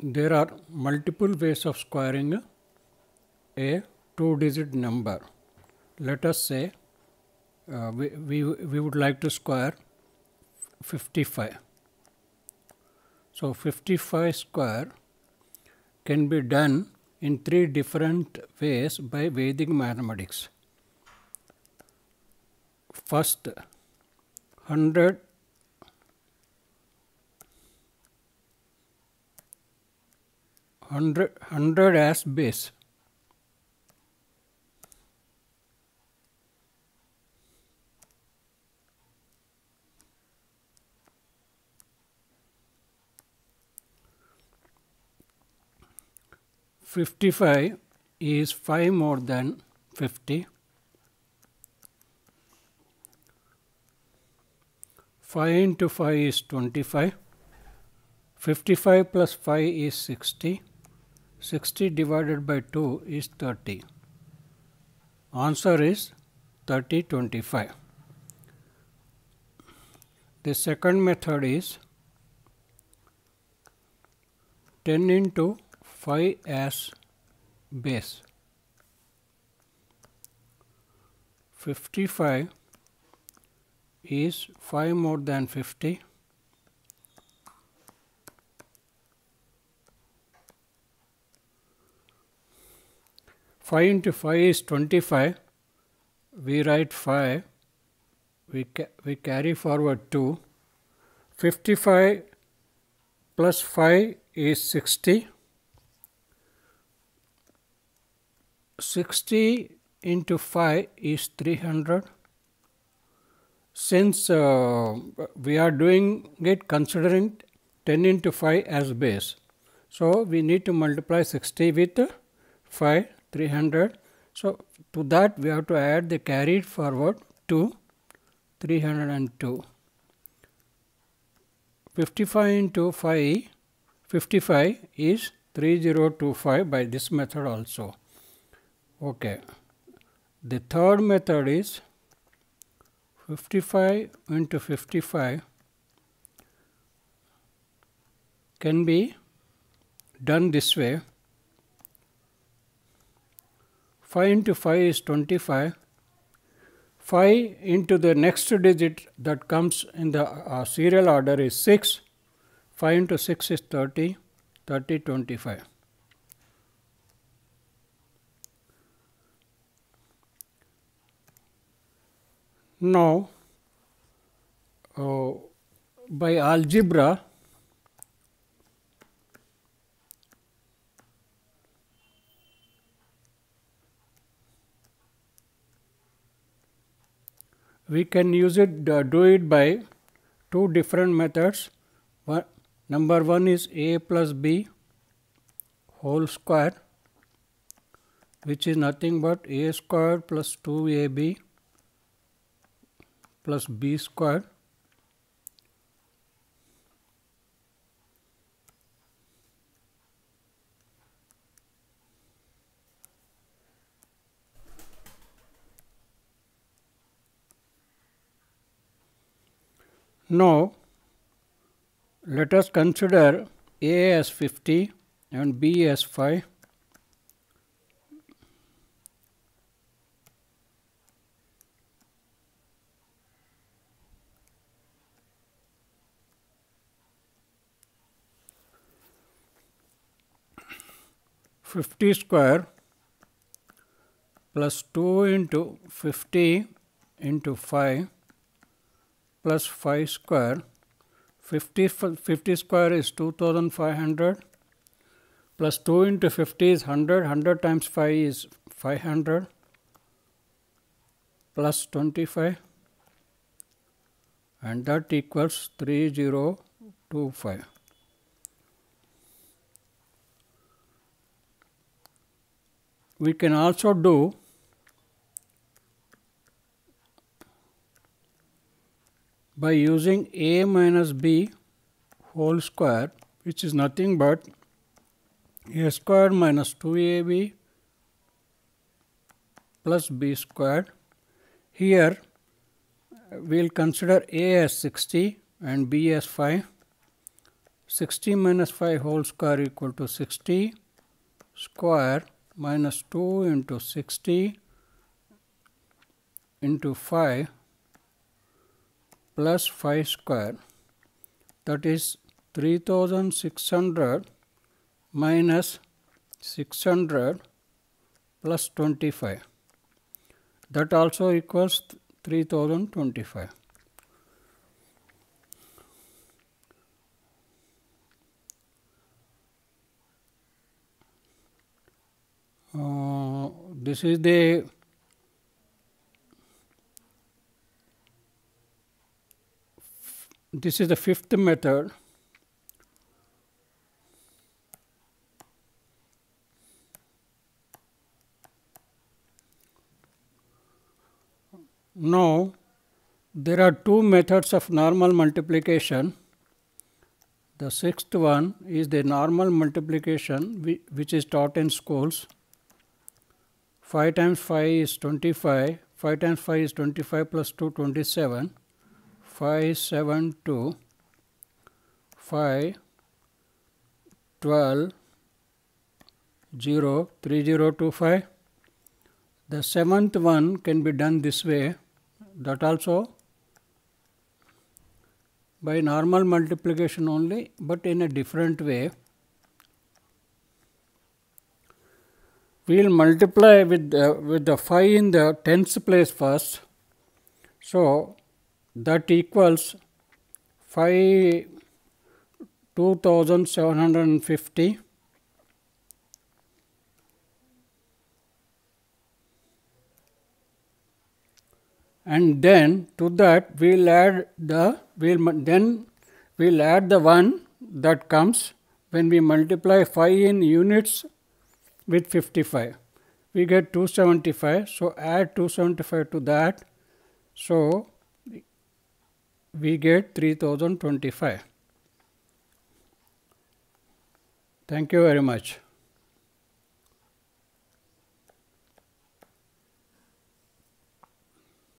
There are multiple ways of squaring a two-digit number. Let us say we would like to square 55. So 55 square can be done in three different ways by Vedic mathematics. First, 100 as base. "55 is 5 more than 50. 5 into 5 is 25. 55 plus 5 is 60. 60 divided by 2 is 30. Answer is 3025. The second method is 10 into 5 as base. 55 is 5 more than 50. 5 into 5 is 25. We write 5. We carry forward 2. 55 plus 5 is 60. 60 into 5 is 300. Since we are doing it considering 10 into 5 as base, so we need to multiply 60 with 5, 300. So to that we have to add the carried forward 2, 302. 55 into 5, 55 is 3025 by this method also. Okay. The third method is 55 into 55 can be done this way. 5 into 5 is 25. 5 into the next digit that comes in the serial order is 6. 5 into 6 is 30. 3025. Now, by algebra, we can use it, do it by two different methods. Number one is a plus b whole square, which is nothing but a square plus 2ab plus b square. Now, let us consider a as 50 and b as 5. "50 square plus 2 into 50 into 5 plus 5 square. 50 square is 2500 plus 2 into 50 is 100. 100 times 5 is 500 plus 25, and that equals 3025. We can also do by using a minus b whole square, which is nothing but a square minus 2ab plus b squared. Here we will consider a as 60 and b as 5. 60 minus 5 whole square equal to 60 square minus 2 into 60 into 5 plus 5 square, that is 3600 minus 600 plus 25, that also equals 3025. This is the fifth method. Now, there are two methods of normal multiplication. The sixth one is the normal multiplication which is taught in schools. 5 times 5 is 25, 5 times 5 is 25 plus 2, 27, 5, 7, 2, 5, 12, 0, 3, 0, 2, 5. The seventh one can be done this way, that also by normal multiplication only, but in a different way. We will multiply with the 5 in the tens place first. So, that equals 2750. And then to that we will add the one that comes when we multiply 5 in units with 55. We get 275. So, add 275 to that. So, we get 3025. Thank you very much.